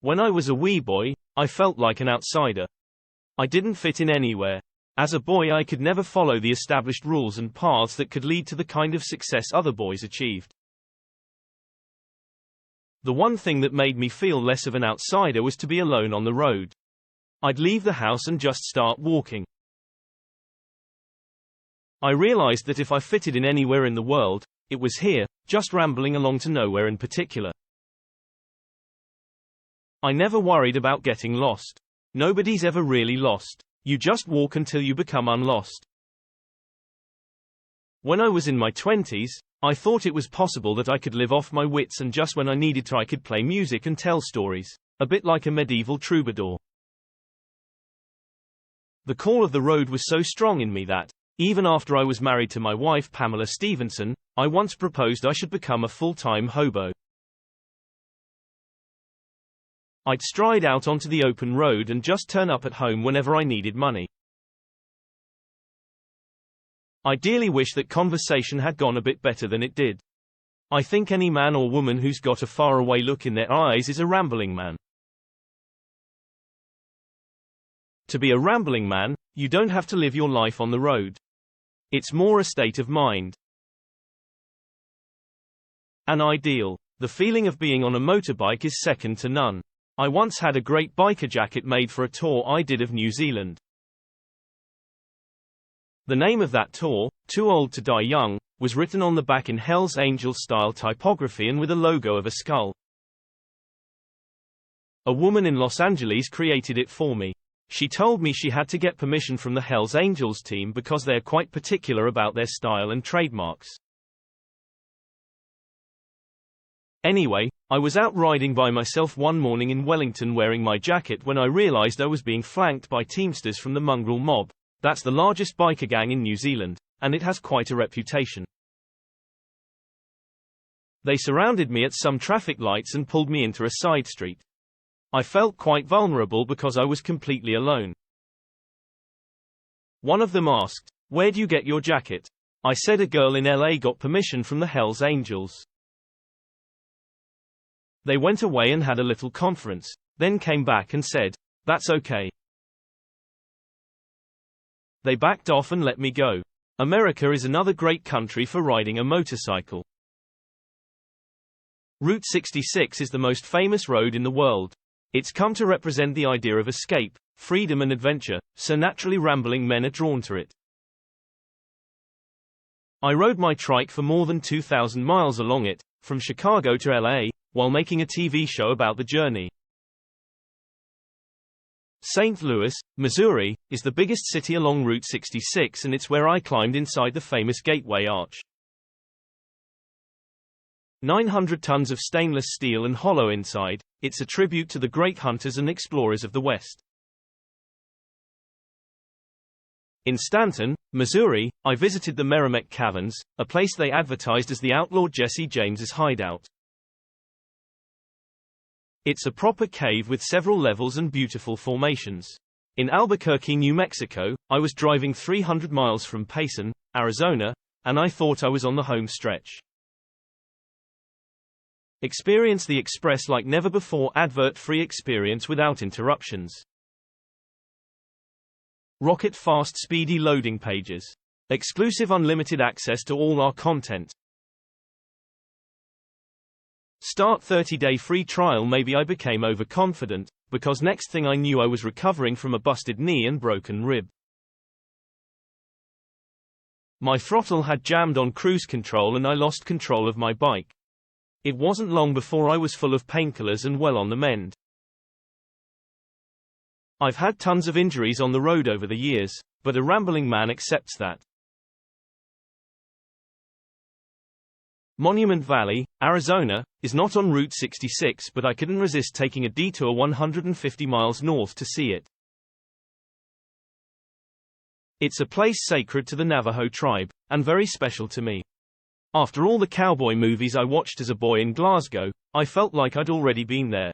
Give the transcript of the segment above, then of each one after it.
When I was a wee boy, I felt like an outsider. I didn't fit in anywhere. As a boy, I could never follow the established rules and paths that could lead to the kind of success other boys achieved. The one thing that made me feel less of an outsider was to be alone on the road. I'd leave the house and just start walking. I realized that if I fitted in anywhere in the world, it was here, just rambling along to nowhere in particular. I never worried about getting lost. Nobody's ever really lost. You just walk until you become unlost. When I was in my 20s, I thought it was possible that I could live off my wits and just when I needed to I could play music and tell stories, a bit like a medieval troubadour. The call of the road was so strong in me that, even after I was married to my wife Pamela Stevenson, I once proposed I should become a full-time hobo. I'd stride out onto the open road and just turn up at home whenever I needed money. I dearly wish that conversation had gone a bit better than it did. I think any man or woman who's got a faraway look in their eyes is a rambling man. To be a rambling man, you don't have to live your life on the road. It's more a state of mind. An ideal. The feeling of being on a motorbike is second to none. I once had a great biker jacket made for a tour I did of New Zealand. The name of that tour, Too Old to Die Young, was written on the back in Hell's Angel-style typography and with a logo of a skull. A woman in Los Angeles created it for me. She told me she had to get permission from the Hell's Angels team because they're quite particular about their style and trademarks. Anyway, I was out riding by myself one morning in Wellington wearing my jacket when I realized I was being flanked by Teamsters from the Mongrel Mob. That's the largest biker gang in New Zealand, and it has quite a reputation. They surrounded me at some traffic lights and pulled me into a side street. I felt quite vulnerable because I was completely alone. One of them asked, "Where do you get your jacket?" I said a girl in LA got permission from the Hells Angels. They went away and had a little conference, then came back and said, "That's okay." They backed off and let me go. America is another great country for riding a motorcycle. Route 66 is the most famous road in the world. It's come to represent the idea of escape, freedom and adventure, so naturally rambling men are drawn to it. I rode my trike for more than 2,000 miles along it, from Chicago to LA, while making a TV show about the journey. St. Louis, Missouri, is the biggest city along Route 66 and it's where I climbed inside the famous Gateway Arch. 900 tons of stainless steel and hollow inside, it's a tribute to the great hunters and explorers of the West. In Stanton, Missouri, I visited the Merrimack Caverns, a place they advertised as the outlaw Jesse James's hideout. It's a proper cave with several levels and beautiful formations. In Albuquerque, New Mexico, I was driving 300 miles from Payson, Arizona, and I thought I was on the home stretch. Experience the express like never before. Advert-free experience without interruptions. Rocket fast speedy loading pages. Exclusive unlimited access to all our content. Start 30-day free trial. Maybe I became overconfident, because next thing I knew I was recovering from a busted knee and broken rib. My throttle had jammed on cruise control and I lost control of my bike. It wasn't long before I was full of painkillers and well on the mend. I've had tons of injuries on the road over the years, but a rambling man accepts that. Monument Valley, Arizona, is not on Route 66, but I couldn't resist taking a detour 150 miles north to see it. It's a place sacred to the Navajo tribe, and very special to me. After all the cowboy movies I watched as a boy in Glasgow, I felt like I'd already been there.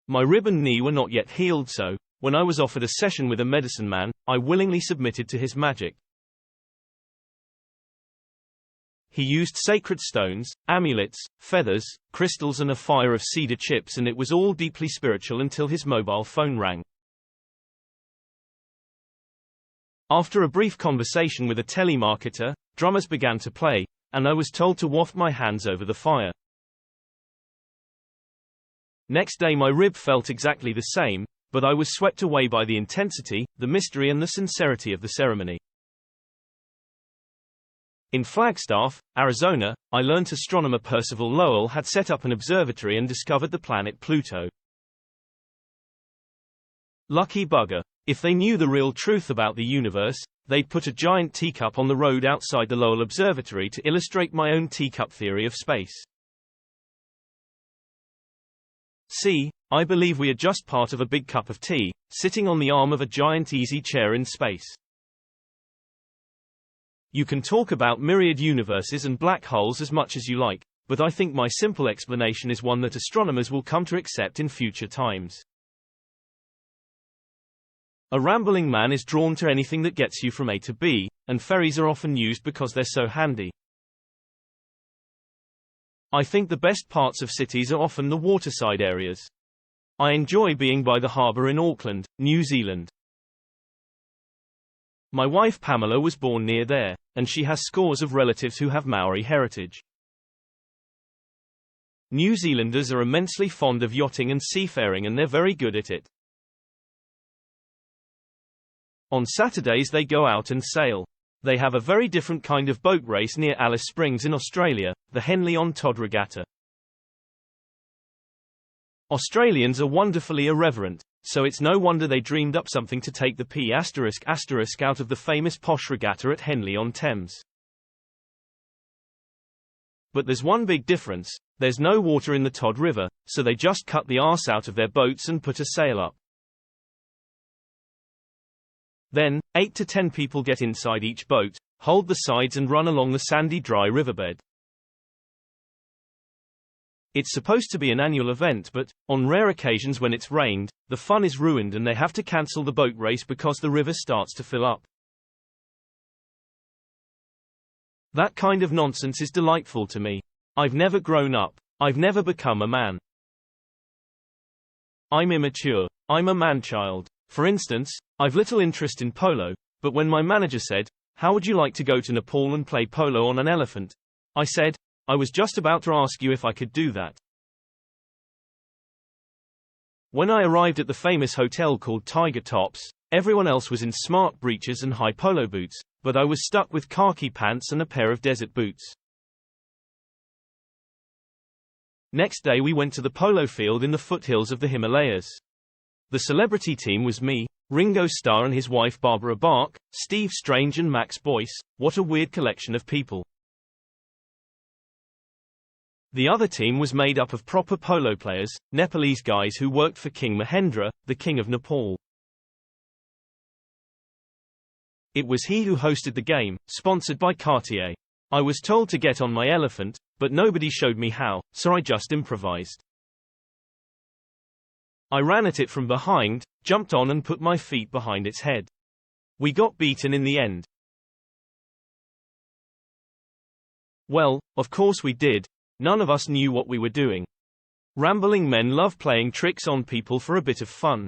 My rib and knee were not yet healed, so, when I was offered a session with a medicine man, I willingly submitted to his magic. He used sacred stones, amulets, feathers, crystals and a fire of cedar chips, and it was all deeply spiritual until his mobile phone rang. After a brief conversation with a telemarketer, drummers began to play, and I was told to waft my hands over the fire. Next day my rib felt exactly the same, but I was swept away by the intensity, the mystery and the sincerity of the ceremony. In Flagstaff, Arizona, I learned astronomer Percival Lowell had set up an observatory and discovered the planet Pluto. Lucky bugger. If they knew the real truth about the universe, they'd put a giant teacup on the road outside the Lowell Observatory to illustrate my own teacup theory of space. See, I believe we are just part of a big cup of tea, sitting on the arm of a giant easy chair in space. You can talk about myriad universes and black holes as much as you like, but I think my simple explanation is one that astronomers will come to accept in future times. A rambling man is drawn to anything that gets you from A to B, and ferries are often used because they're so handy. I think the best parts of cities are often the waterside areas. I enjoy being by the harbour in Auckland, New Zealand. My wife Pamela was born near there, and she has scores of relatives who have Maori heritage. New Zealanders are immensely fond of yachting and seafaring, and they're very good at it. On Saturdays they go out and sail. They have a very different kind of boat race near Alice Springs in Australia, the Henley-on-Todd Regatta. Australians are wonderfully irreverent, so it's no wonder they dreamed up something to take the P** out of the famous posh regatta at Henley-on-Thames. But there's one big difference: there's no water in the Todd River, so they just cut the arse out of their boats and put a sail up. Then, 8 to 10 people get inside each boat, hold the sides and run along the sandy dry riverbed. It's supposed to be an annual event, but, on rare occasions when it's rained, the fun is ruined and they have to cancel the boat race because the river starts to fill up. That kind of nonsense is delightful to me. I've never grown up. I've never become a man. I'm immature. I'm a man-child. For instance, I've little interest in polo, but when my manager said, "How would you like to go to Nepal and play polo on an elephant?" I said, "I was just about to ask you if I could do that." When I arrived at the famous hotel called Tiger Tops, everyone else was in smart breeches and high polo boots, but I was stuck with khaki pants and a pair of desert boots. Next day we went to the polo field in the foothills of the Himalayas. The celebrity team was me, Ringo Starr and his wife Barbara Bach, Steve Strange and Max Boyce. What a weird collection of people. The other team was made up of proper polo players, Nepalese guys who worked for King Mahendra, the King of Nepal. It was he who hosted the game, sponsored by Cartier. I was told to get on my elephant, but nobody showed me how, so I just improvised. I ran at it from behind, jumped on and put my feet behind its head. We got beaten in the end. Well, of course we did. None of us knew what we were doing. Rambling men love playing tricks on people for a bit of fun.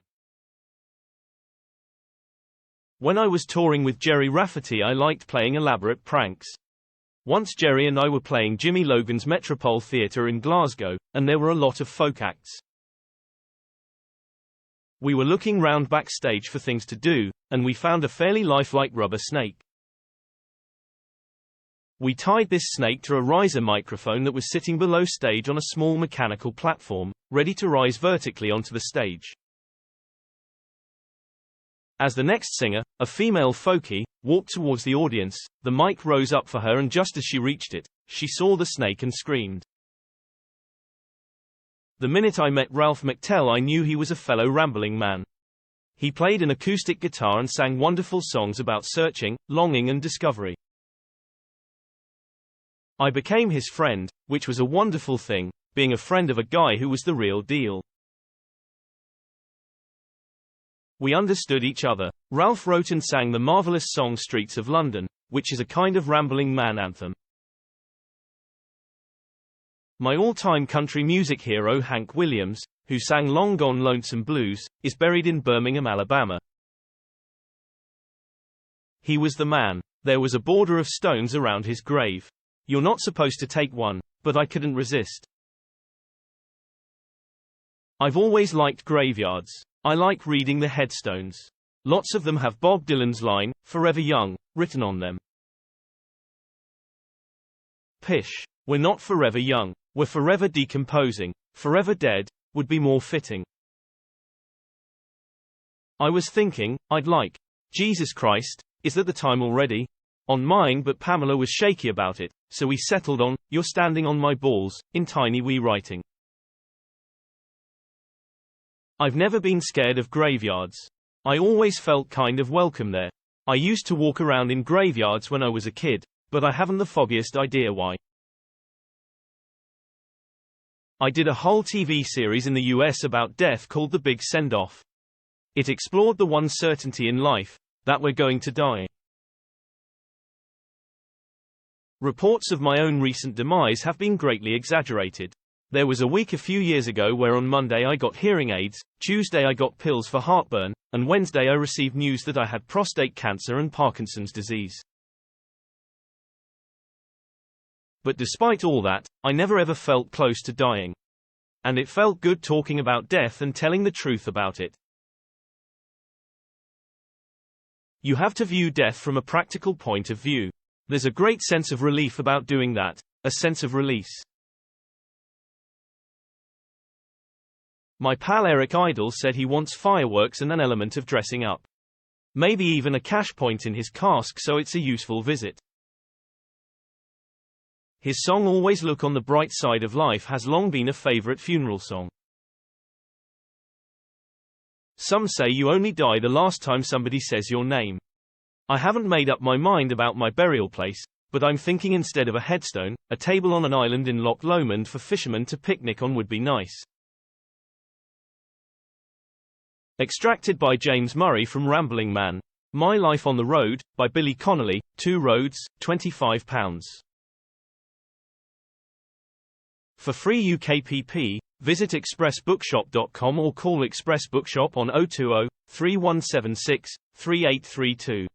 When I was touring with Jerry Rafferty, I liked playing elaborate pranks. Once Jerry and I were playing Jimmy Logan's Metropole Theatre in Glasgow, and there were a lot of folk acts. We were looking round backstage for things to do, and we found a fairly lifelike rubber snake. We tied this snake to a riser microphone that was sitting below stage on a small mechanical platform, ready to rise vertically onto the stage. As the next singer, a female folkie, walked towards the audience, the mic rose up for her, and just as she reached it, she saw the snake and screamed. The minute I met Ralph McTell, I knew he was a fellow rambling man. He played an acoustic guitar and sang wonderful songs about searching, longing and discovery. I became his friend, which was a wonderful thing, being a friend of a guy who was the real deal. We understood each other. Ralph wrote and sang the marvelous song Streets of London, which is a kind of rambling man anthem. My all-time country music hero Hank Williams, who sang Long Gone Lonesome Blues, is buried in Birmingham, Alabama. He was the man. There was a border of stones around his grave. You're not supposed to take one, but I couldn't resist. I've always liked graveyards. I like reading the headstones. Lots of them have Bob Dylan's line, "Forever Young," written on them. Pish. We're not forever young. We're forever decomposing. Forever dead would be more fitting. I was thinking, I'd like, Jesus Christ, is that the time already? On mine, but Pamela was shaky about it, so we settled on, "You're standing on my balls," in tiny wee writing. I've never been scared of graveyards. I always felt kind of welcome there. I used to walk around in graveyards when I was a kid, but I haven't the foggiest idea why. I did a whole TV series in the US about death called The Big Send-Off. It explored the one certainty in life, that we're going to die. Reports of my own recent demise have been greatly exaggerated. There was a week a few years ago where on Monday I got hearing aids, Tuesday I got pills for heartburn, and Wednesday I received news that I had prostate cancer and Parkinson's disease. But despite all that, I never ever felt close to dying. And it felt good talking about death and telling the truth about it. You have to view death from a practical point of view. There's a great sense of relief about doing that, a sense of release. My pal Eric Idle said he wants fireworks and an element of dressing up. Maybe even a cash point in his cask so it's a useful visit. His song "Always Look on the Bright Side of Life" has long been a favorite funeral song. Some say you only die the last time somebody says your name. I haven't made up my mind about my burial place, but I'm thinking instead of a headstone, a table on an island in Loch Lomond for fishermen to picnic on would be nice. Extracted by James Murray from Rambling Man. My Life on the Road, by Billy Connolly, 2 Roads, £25. For free UKPP, visit expressbookshop.com or call Express Bookshop on 020 3176 3832.